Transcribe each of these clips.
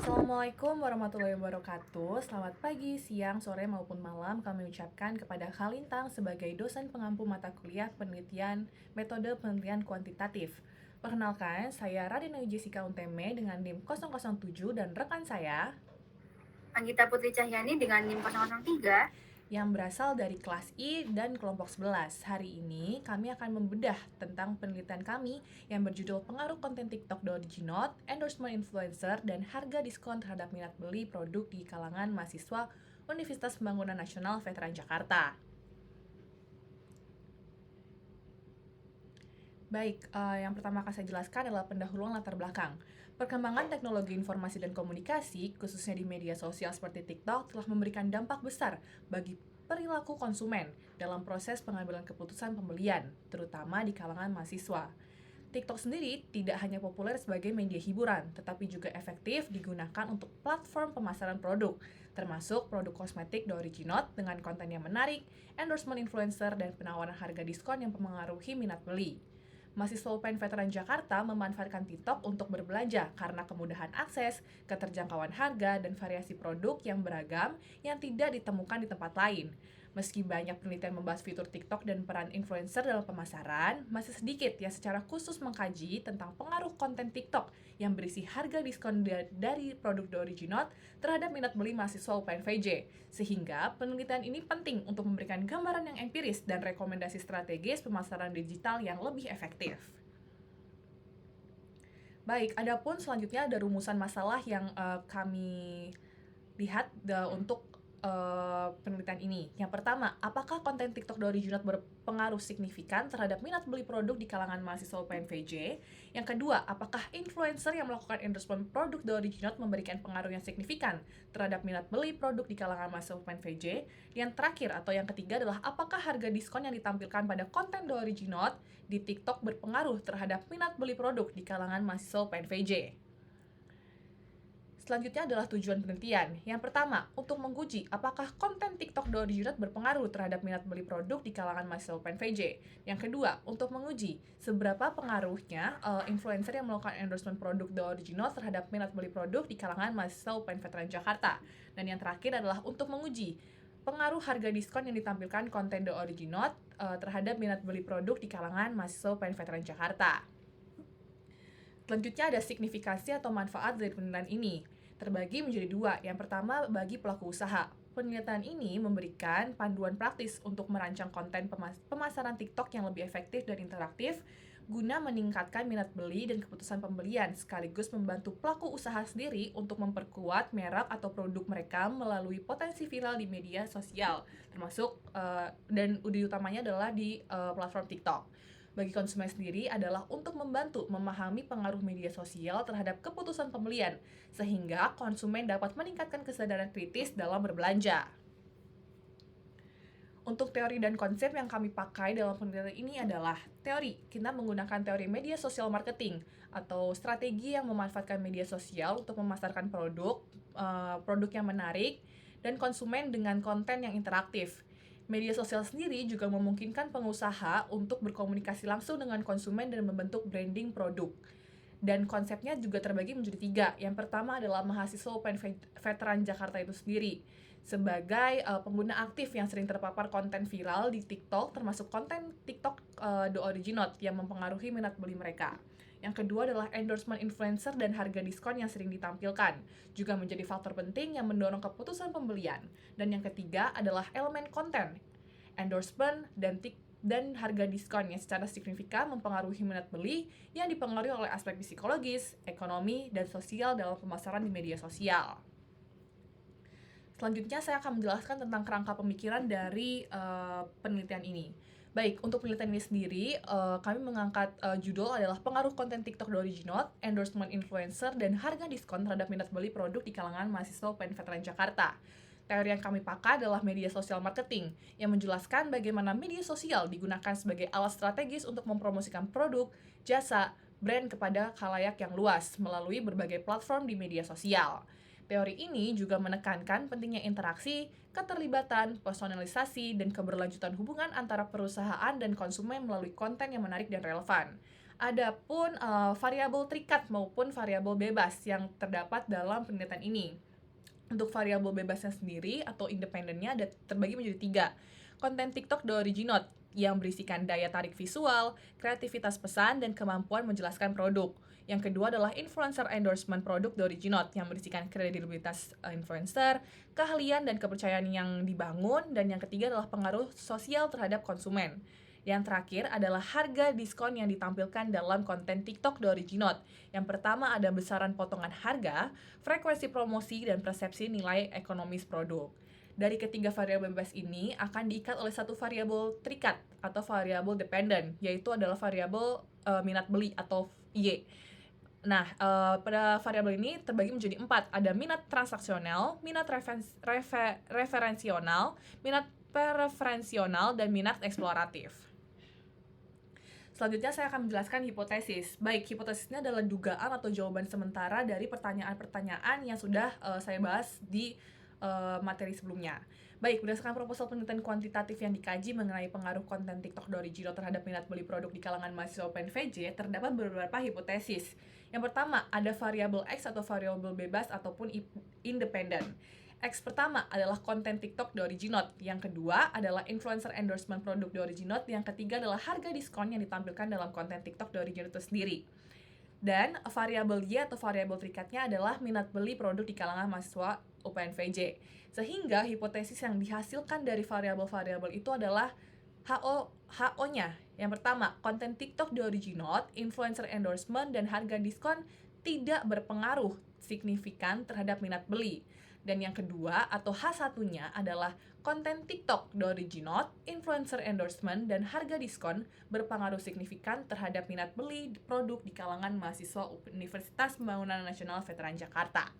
Assalamualaikum warahmatullahi wabarakatuh. Selamat pagi, siang, sore maupun malam kami ucapkan kepada Kak Lintang sebagai dosen pengampu mata kuliah penelitian metode penelitian kuantitatif. Perkenalkan, saya Radina Jessica Unteme dengan NIM 007 dan rekan saya Anggita Putri Cahyani dengan NIM 003 yang berasal dari kelas I dan kelompok 11. Hari ini kami akan membedah tentang penelitian kami yang berjudul pengaruh konten TikTok di Originot, endorsement influencer, dan harga diskon terhadap minat beli produk di kalangan mahasiswa Universitas Pembangunan Nasional Veteran Jakarta. Baik, yang pertama akan saya jelaskan adalah pendahuluan latar belakang. Perkembangan teknologi informasi dan komunikasi, khususnya di media sosial seperti TikTok, telah memberikan dampak besar bagi perilaku konsumen dalam proses pengambilan keputusan pembelian, terutama di kalangan mahasiswa. TikTok sendiri tidak hanya populer sebagai media hiburan, tetapi juga efektif digunakan untuk platform pemasaran produk, termasuk produk kosmetik The Originot dengan konten yang menarik, endorsement influencer, dan penawaran harga diskon yang mempengaruhi minat beli. Mahasiswa UPN Veteran Jakarta memanfaatkan TikTok untuk berbelanja karena kemudahan akses, keterjangkauan harga, dan variasi produk yang beragam yang tidak ditemukan di tempat lain. Meski banyak penelitian membahas fitur TikTok dan peran influencer dalam pemasaran, masih sedikit yang secara khusus mengkaji tentang pengaruh konten TikTok yang berisi harga diskon dari produk The Originot terhadap minat beli mahasiswa UPNVJ. Sehingga penelitian ini penting untuk memberikan gambaran yang empiris dan rekomendasi strategis pemasaran digital yang lebih efektif. Baik, adapun selanjutnya ada rumusan masalah yang kami lihat untuk penelitian ini. Yang pertama, apakah konten TikTok The Originot berpengaruh signifikan terhadap minat beli produk di kalangan mahasiswa UPNVJ? Yang kedua, apakah influencer yang melakukan endorsement produk The Originot memberikan pengaruh yang signifikan terhadap minat beli produk di kalangan mahasiswa UPNVJ? Yang terakhir atau yang ketiga adalah apakah harga diskon yang ditampilkan pada konten The Originot di TikTok berpengaruh terhadap minat beli produk di kalangan mahasiswa UPNVJ? Selanjutnya adalah tujuan penelitian. Yang pertama, untuk menguji apakah konten TikTok The Originot berpengaruh terhadap minat beli produk di kalangan mahasiswa UPNVJ. Yang kedua, untuk menguji seberapa pengaruhnya influencer yang melakukan endorsement produk The Originot terhadap minat beli produk di kalangan mahasiswa UPN Veteran Jakarta. Dan yang terakhir adalah untuk menguji pengaruh harga diskon yang ditampilkan konten The Originot terhadap minat beli produk di kalangan mahasiswa UPN Veteran Jakarta. Selanjutnya ada signifikasi atau manfaat dari penelitian ini. Terbagi menjadi dua. Yang pertama bagi pelaku usaha. Penelitian ini memberikan panduan praktis untuk merancang konten pemasaran TikTok yang lebih efektif dan interaktif guna meningkatkan minat beli dan keputusan pembelian, sekaligus membantu pelaku usaha sendiri untuk memperkuat merek atau produk mereka melalui potensi viral di media sosial, termasuk dan utamanya adalah di platform TikTok. Bagi konsumen sendiri adalah untuk membantu memahami pengaruh media sosial terhadap keputusan pembelian, sehingga konsumen dapat meningkatkan kesadaran kritis dalam berbelanja. Untuk teori dan konsep yang kami pakai dalam penelitian ini adalah teori. Kita menggunakan teori media sosial marketing atau strategi yang memanfaatkan media sosial untuk memasarkan produk yang menarik dan konsumen dengan konten yang interaktif. Media sosial sendiri juga memungkinkan pengusaha untuk berkomunikasi langsung dengan konsumen dan membentuk branding produk. Dan konsepnya juga terbagi menjadi tiga. Yang pertama adalah mahasiswa UPN Veteran Jakarta itu sendiri sebagai pengguna aktif yang sering terpapar konten viral di TikTok, termasuk konten TikTok The Originot yang mempengaruhi minat beli mereka. Yang kedua adalah endorsement influencer dan harga diskon yang sering ditampilkan, juga menjadi faktor penting yang mendorong keputusan pembelian. Dan yang ketiga adalah elemen konten, endorsement dan harga diskon yang secara signifikan mempengaruhi minat beli yang dipengaruhi oleh aspek psikologis, ekonomi, dan sosial dalam pemasaran di media sosial. Selanjutnya saya akan menjelaskan tentang kerangka pemikiran dari penelitian ini. Baik, untuk penelitian ini sendiri, kami mengangkat judul adalah pengaruh konten TikTok The Originot, endorsement influencer, dan harga diskon terhadap minat beli produk di kalangan mahasiswa UPN Veteran Jakarta. Teori yang kami pakai adalah media sosial marketing, yang menjelaskan bagaimana media sosial digunakan sebagai alat strategis untuk mempromosikan produk, jasa, brand kepada khalayak yang luas melalui berbagai platform di media sosial. Teori ini juga menekankan pentingnya interaksi, keterlibatan, personalisasi, dan keberlanjutan hubungan antara perusahaan dan konsumen melalui konten yang menarik dan relevan. Adapun variabel terikat maupun variabel bebas yang terdapat dalam penelitian ini. Untuk variabel bebasnya sendiri atau independennya ada terbagi menjadi 3. Konten TikTok the original yang berisikan daya tarik visual, kreativitas pesan, dan kemampuan menjelaskan produk. Yang kedua adalah influencer endorsement produk the original yang berisikan kredibilitas influencer, keahlian dan kepercayaan yang dibangun, dan yang ketiga adalah pengaruh sosial terhadap konsumen. Yang terakhir adalah harga diskon yang ditampilkan dalam konten TikTok the original. Yang pertama ada besaran potongan harga, frekuensi promosi, dan persepsi nilai ekonomis produk. Dari ketiga variabel bebas ini akan diikat oleh satu variabel terikat atau variabel dependent, yaitu adalah variabel minat beli atau Y. Nah, pada variabel ini terbagi menjadi 4. Ada minat transaksional, minat referensional, minat preferensional, dan minat eksploratif. Selanjutnya saya akan menjelaskan hipotesis. Baik, hipotesisnya adalah dugaan atau jawaban sementara dari pertanyaan-pertanyaan yang sudah saya bahas di materi sebelumnya. Baik, berdasarkan proposal penelitian kuantitatif yang dikaji mengenai pengaruh konten TikTok the original terhadap minat beli produk di kalangan mahasiswa UPNVJ, terdapat beberapa hipotesis. Yang pertama, ada variabel X atau variabel bebas ataupun independen. X pertama adalah konten TikTok the original, yang kedua adalah influencer endorsement produk the original, yang ketiga adalah harga diskon yang ditampilkan dalam konten TikTok the original itu sendiri. Dan variabel Y atau variabel terikatnya adalah minat beli produk di kalangan mahasiswa UPNVJ. Sehingga hipotesis yang dihasilkan dari variabel-variabel itu adalah HO-nya. Yang pertama, konten TikTok the original, influencer endorsement, dan harga diskon tidak berpengaruh signifikan terhadap minat beli. Dan yang kedua atau H1-nya adalah konten TikTok the original, influencer endorsement, dan harga diskon berpengaruh signifikan terhadap minat beli produk di kalangan mahasiswa Universitas Pembangunan Nasional Veteran Jakarta.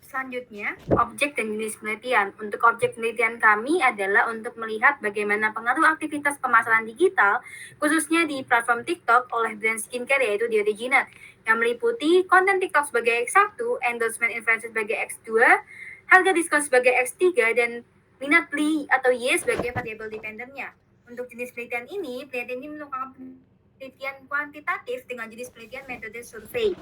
Selanjutnya, objek dan jenis penelitian. Untuk objek penelitian kami adalah untuk melihat bagaimana pengaruh aktivitas pemasaran digital, khususnya di platform TikTok oleh brand skincare yaitu The Original, yang meliputi konten TikTok sebagai X1, endorsement influencer sebagai X2, harga diskon sebagai X3, dan minat beli atau Y sebagai variabel dependennya. Untuk jenis penelitian ini merupakan penelitian kuantitatif dengan jenis penelitian metode survei.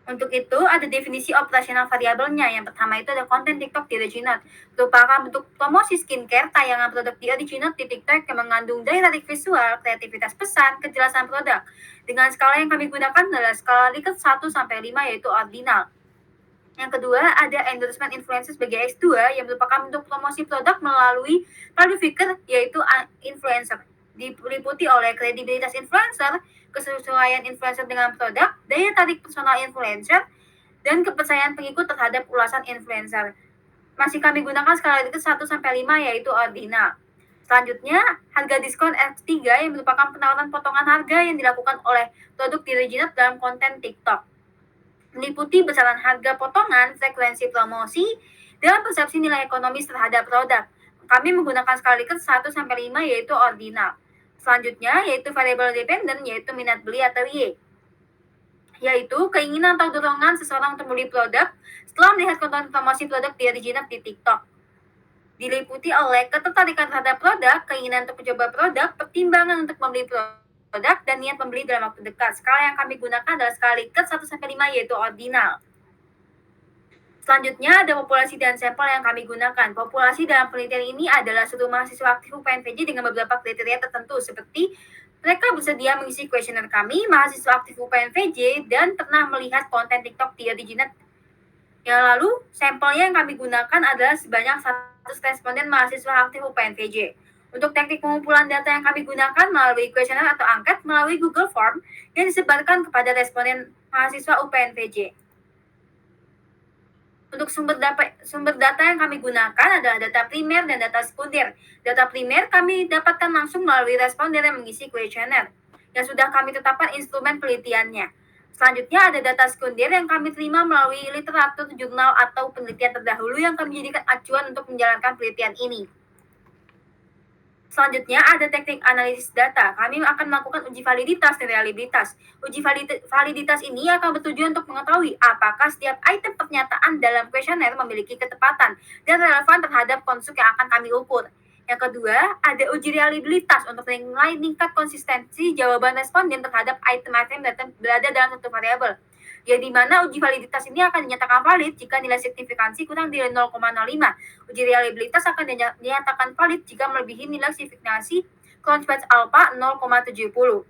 Untuk itu, ada definisi operasional variabelnya. Yang pertama itu ada konten TikTok The Original, merupakan bentuk promosi skincare tayangan produk The Original di TikTok yang mengandung daya tarik visual, kreativitas pesan, kejelasan produk. Dengan skala yang kami gunakan adalah skala Likert 1 sampai 5 yaitu ordinal. Yang kedua, ada endorsement influencer sebagai X2 yang merupakan bentuk promosi produk melalui public figure yaitu influencer. Diliputi oleh kredibilitas influencer, kesesuaian influencer dengan produk, daya tarik personal influencer, dan kepercayaan pengikut terhadap ulasan influencer. Masih kami gunakan skala Likert 1 sampai 5 yaitu ordinal. Selanjutnya, harga diskon X3 yang merupakan penawaran potongan harga yang dilakukan oleh produk The Original dalam konten TikTok. Meliputi besaran harga potongan, frekuensi promosi, dan persepsi nilai ekonomis terhadap produk. Kami menggunakan skala Likert 1 sampai 5 yaitu ordinal. Selanjutnya yaitu variabel dependent yaitu minat beli atau Y. Yaitu keinginan atau dorongan seseorang untuk membeli produk setelah melihat konten promosi produk The Original di TikTok. Diliputi oleh ketertarikan terhadap produk, keinginan untuk mencoba produk, pertimbangan untuk membeli produk, dan niat membeli dalam waktu dekat. Skala yang kami gunakan adalah skala Likert 1 sampai 5 yaitu ordinal. Selanjutnya ada populasi dan sampel yang kami gunakan. Populasi dalam penelitian ini adalah seluruh mahasiswa aktif UPNVJ dengan beberapa kriteria tertentu seperti mereka bersedia mengisi kuesioner kami, mahasiswa aktif UPNVJ, dan pernah melihat konten TikTok The Original. Yang lalu, sampelnya yang kami gunakan adalah sebanyak 100 responden mahasiswa aktif UPNVJ. Untuk teknik pengumpulan data yang kami gunakan melalui kuesioner atau angket melalui Google Form yang disebarkan kepada responden mahasiswa UPNVJ. Untuk sumber data yang kami gunakan adalah data primer dan data sekunder. Data primer kami dapatkan langsung melalui responden yang mengisi kuesioner, yang sudah kami tetapkan instrumen penelitiannya. Selanjutnya ada data sekunder yang kami terima melalui literatur, jurnal, atau penelitian terdahulu yang kami jadikan acuan untuk menjalankan penelitian ini. Selanjutnya ada teknik analisis data. Kami akan melakukan uji validitas dan reliabilitas. Uji validitas ini akan bertujuan untuk mengetahui apakah setiap item pernyataan dalam kuesioner memiliki ketepatan dan relevan terhadap konstruk yang akan kami ukur. Yang kedua, ada uji reliabilitas untuk menilai tingkat konsistensi jawaban responden terhadap item-item data berada dalam satu variabel. Yang dimana uji validitas ini akan dinyatakan valid jika nilai signifikansi kurang dari 0,05. Uji reliabilitas akan dinyatakan valid jika melebihi nilai signifikansi Cronbach alpha 0,70.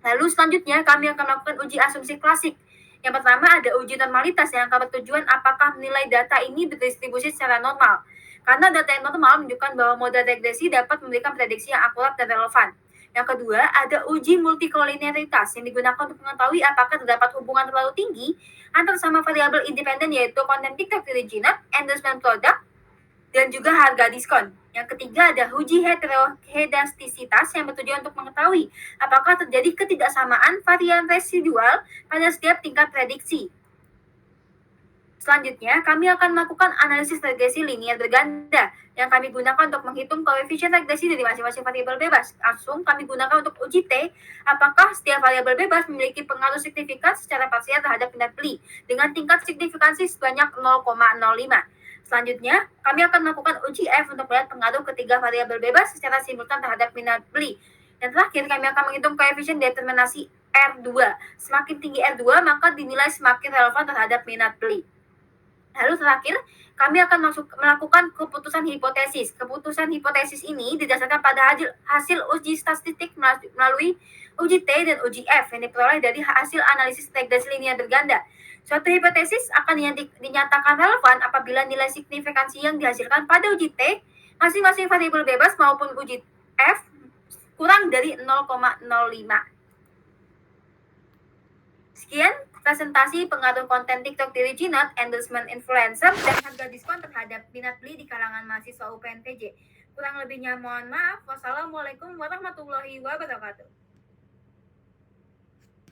Lalu selanjutnya kami akan melakukan uji asumsi klasik. Yang pertama ada uji normalitas yang akan bertujuan apakah nilai data ini berdistribusi secara normal. Karena data yang normal menunjukkan bahwa model regresi dapat memberikan prediksi yang akurat dan relevan. Yang kedua, ada uji multikoliniaritas yang digunakan untuk mengetahui apakah terdapat hubungan terlalu tinggi antara sama variabel independen yaitu content TikTok original, endorsement product, dan juga harga diskon. Yang ketiga ada uji heteroskedastisitas yang bertujuan untuk mengetahui apakah terjadi ketidaksamaan varian residual pada setiap tingkat prediksi. Selanjutnya, kami akan melakukan analisis regresi linear berganda yang kami gunakan untuk menghitung koefisien regresi dari masing-masing variabel bebas. Langsung kami gunakan untuk uji T, apakah setiap variabel bebas memiliki pengaruh signifikan secara parsial terhadap minat beli dengan tingkat signifikansi sebanyak 0,05. Selanjutnya, kami akan melakukan uji F untuk melihat pengaruh ketiga variabel bebas secara simultan terhadap minat beli. Dan terakhir, kami akan menghitung koefisien determinasi R2. Semakin tinggi R2, maka dinilai semakin relevan terhadap minat beli. Lalu terakhir, kami akan melakukan keputusan hipotesis. Keputusan hipotesis ini didasarkan pada hasil uji statistik melalui uji T dan uji F yang diperoleh dari hasil analisis regresi linear berganda. Suatu hipotesis akan dinyatakan relevan apabila nilai signifikansi yang dihasilkan pada uji T, masing-masing variabel bebas maupun uji F kurang dari 0,05. Sekian presentasi pengaruh konten TikTok di Reginot, endorsement influencer, dan harga diskon terhadap minat beli di kalangan mahasiswa UPN PJ. Kurang lebihnya mohon maaf. Wassalamualaikum warahmatullahi wabarakatuh.